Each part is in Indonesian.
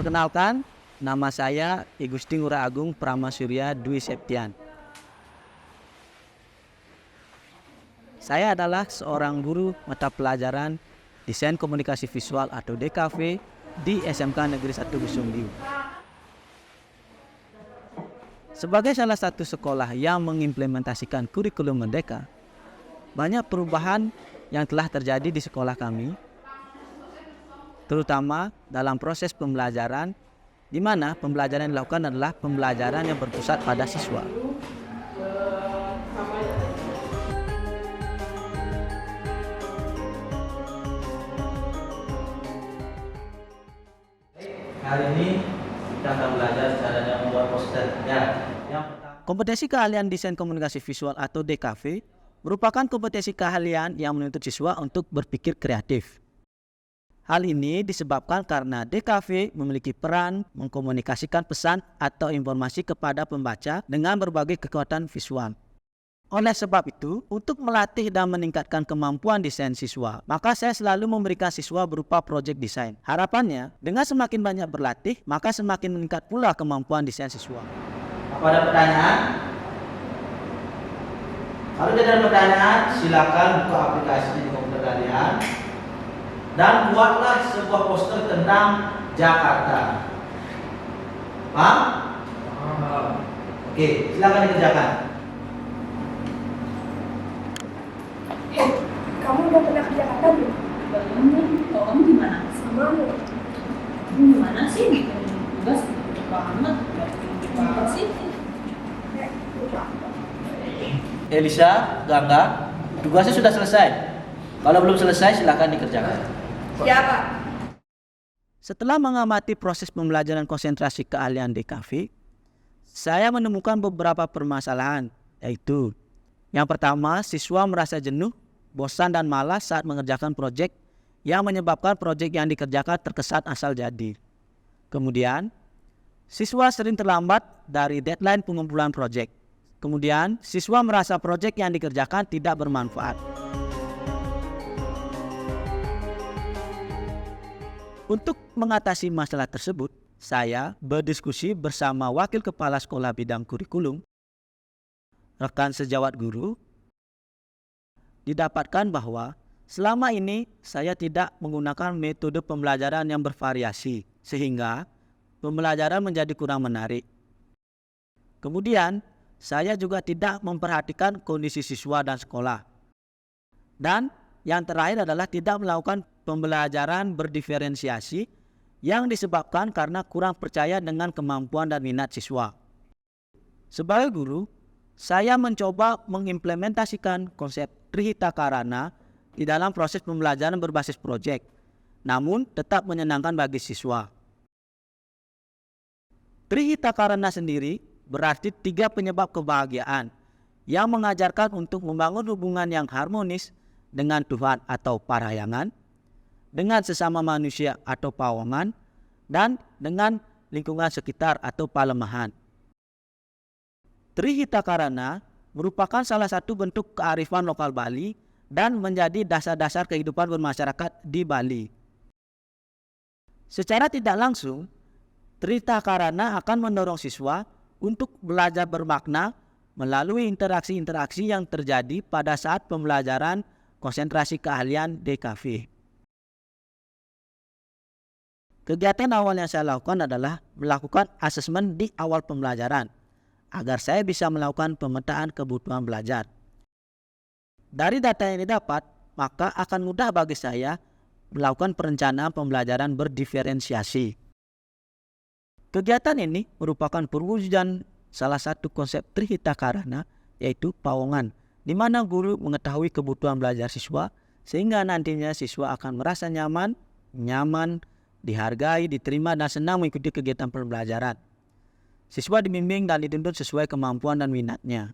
Perkenalkan, nama saya I Gusti Ngurah Agung Pramasurya Dwi Septian. Saya adalah seorang guru mata pelajaran Desain Komunikasi Visual atau DKV di SMK Negeri 1 Busungdiu. Sebagai salah satu sekolah yang mengimplementasikan kurikulum Merdeka, banyak perubahan yang telah terjadi di sekolah kami, terutama dalam proses pembelajaran, di mana pembelajaran yang dilakukan adalah pembelajaran yang berpusat pada siswa. Hari ini kita akan belajar caranya membuat poster. Kompetensi keahlian desain komunikasi visual atau DKV merupakan kompetensi keahlian yang menuntut siswa untuk berpikir kreatif. Hal ini disebabkan karena DKV memiliki peran mengkomunikasikan pesan atau informasi kepada pembaca dengan berbagai kekuatan visual. Oleh sebab itu, untuk melatih dan meningkatkan kemampuan desain siswa, maka saya selalu memberikan siswa berupa proyek desain. Harapannya, dengan semakin banyak berlatih, maka semakin meningkat pula kemampuan desain siswa. Apa ada pertanyaan? Kalau tidak ada pertanyaan, silakan buka aplikasinya di komputer kalian dan buatlah sebuah poster tentang Jakarta. Paham? Oke, silakan dikerjakan. Kamu udah pernah ke Jakarta belum? Belum nih, kalau kamu gimana? Sama lu. Gimana sih? Tugas banget, banget sih. Lupa. Elisa, Gangga, tugasnya sudah selesai. Kalau belum selesai, silakan dikerjakan. Siapa? Setelah mengamati proses pembelajaran konsentrasi keahlian DKV, saya menemukan beberapa permasalahan, yaitu yang pertama, siswa merasa jenuh, bosan dan malas saat mengerjakan proyek yang menyebabkan proyek yang dikerjakan terkesan asal jadi. Kemudian, siswa sering terlambat dari deadline pengumpulan proyek. Kemudian, siswa merasa proyek yang dikerjakan tidak bermanfaat. Untuk mengatasi masalah tersebut, saya berdiskusi bersama Wakil Kepala Sekolah Bidang Kurikulum, rekan sejawat guru. Didapatkan bahwa selama ini saya tidak menggunakan metode pembelajaran yang bervariasi, sehingga pembelajaran menjadi kurang menarik. Kemudian, saya juga tidak memperhatikan kondisi siswa dan sekolah. Dan yang terakhir adalah tidak melakukan pembelajaran berdiferensiasi yang disebabkan karena kurang percaya dengan kemampuan dan minat siswa. Sebagai guru, saya mencoba mengimplementasikan konsep Trihita Karana di dalam proses pembelajaran berbasis proyek, namun tetap menyenangkan bagi siswa. Trihita Karana sendiri berarti 3 penyebab kebahagiaan yang mengajarkan untuk membangun hubungan yang harmonis dengan Tuhan atau Parahyangan, dengan sesama manusia atau Pawangan, dan dengan lingkungan sekitar atau Palemahan. Trihita Karana merupakan salah satu bentuk kearifan lokal Bali dan menjadi dasar-dasar kehidupan bermasyarakat di Bali. Secara tidak langsung, Trihita Karana akan mendorong siswa untuk belajar bermakna melalui interaksi-interaksi yang terjadi pada saat pembelajaran konsentrasi keahlian DKV. Kegiatan awal yang saya lakukan adalah melakukan asesmen di awal pembelajaran, agar saya bisa melakukan pemetaan kebutuhan belajar. Dari data yang didapat, maka akan mudah bagi saya melakukan perencanaan pembelajaran berdiferensiasi. Kegiatan ini merupakan perwujudan salah satu konsep Trihita Karana, yaitu Pawangan, di mana guru mengetahui kebutuhan belajar siswa, sehingga nantinya siswa akan merasa nyaman, dihargai, diterima, dan senang mengikuti kegiatan pembelajaran. Siswa dibimbing dan dituntut sesuai kemampuan dan minatnya.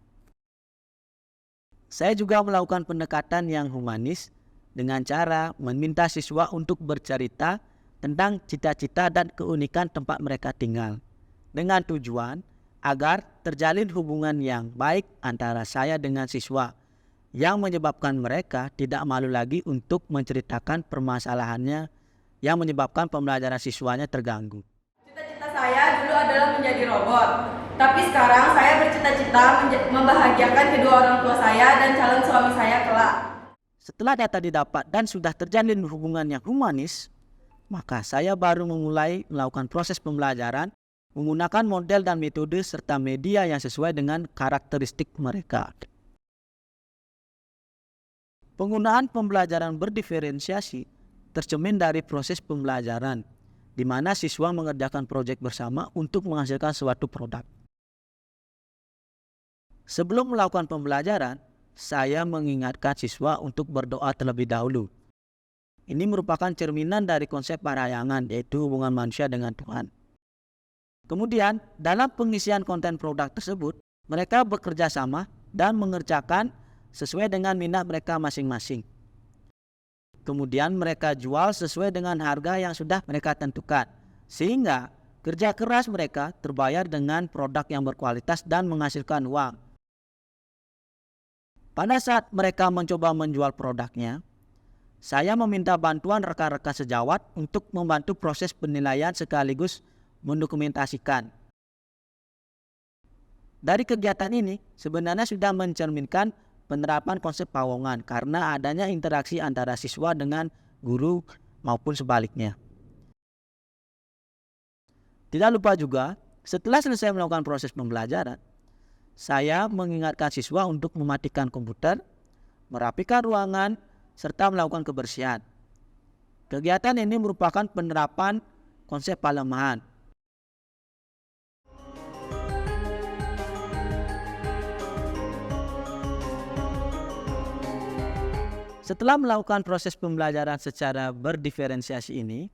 Saya juga melakukan pendekatan yang humanis dengan cara meminta siswa untuk bercerita tentang cita-cita dan keunikan tempat mereka tinggal, dengan tujuan agar terjalin hubungan yang baik antara saya dengan siswa, yang menyebabkan mereka tidak malu lagi untuk menceritakan permasalahannya yang menyebabkan pembelajaran siswanya terganggu. menjadi robot. Tapi sekarang saya bercita-cita membahagiakan kedua orang tua saya dan calon suami saya kelak. Setelah data didapat dan sudah terjalin hubungan yang humanis, maka saya baru memulai melakukan proses pembelajaran menggunakan model dan metode serta media yang sesuai dengan karakteristik mereka. Penggunaan pembelajaran berdiferensiasi tercermin dari proses pembelajaran, di mana siswa mengerjakan proyek bersama untuk menghasilkan suatu produk. Sebelum melakukan pembelajaran, saya mengingatkan siswa untuk berdoa terlebih dahulu. Ini merupakan cerminan dari konsep parahyangan, yaitu hubungan manusia dengan Tuhan. Kemudian, dalam pengisian konten produk tersebut, mereka bekerja sama dan mengerjakan sesuai dengan minat mereka masing-masing. Kemudian mereka jual sesuai dengan harga yang sudah mereka tentukan, sehingga kerja keras mereka terbayar dengan produk yang berkualitas dan menghasilkan uang. Pada saat mereka mencoba menjual produknya, saya meminta bantuan rekan-rekan sejawat untuk membantu proses penilaian sekaligus mendokumentasikan. Dari kegiatan ini sebenarnya sudah mencerminkan penerapan konsep pawongan karena adanya interaksi antara siswa dengan guru maupun sebaliknya. Tidak lupa juga, setelah selesai melakukan proses pembelajaran, saya mengingatkan siswa untuk mematikan komputer, merapikan ruangan, serta melakukan kebersihan. Kegiatan ini merupakan penerapan konsep palemahan. Setelah melakukan proses pembelajaran secara berdiferensiasi ini,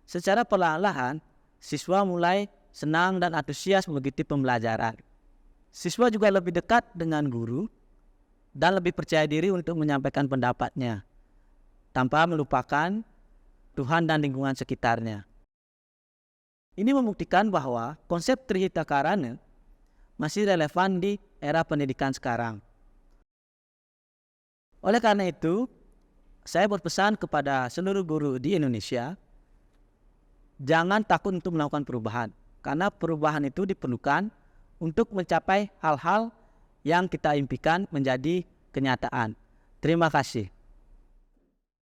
secara perlahan-lahan siswa mulai senang dan antusias mengikuti pembelajaran. Siswa juga lebih dekat dengan guru dan lebih percaya diri untuk menyampaikan pendapatnya tanpa melupakan Tuhan dan lingkungan sekitarnya. Ini membuktikan bahwa konsep Trihita Karana masih relevan di era pendidikan sekarang. Oleh karena itu, saya berpesan kepada seluruh guru di Indonesia, jangan takut untuk melakukan perubahan, karena perubahan itu diperlukan untuk mencapai hal-hal yang kita impikan menjadi kenyataan. Terima kasih.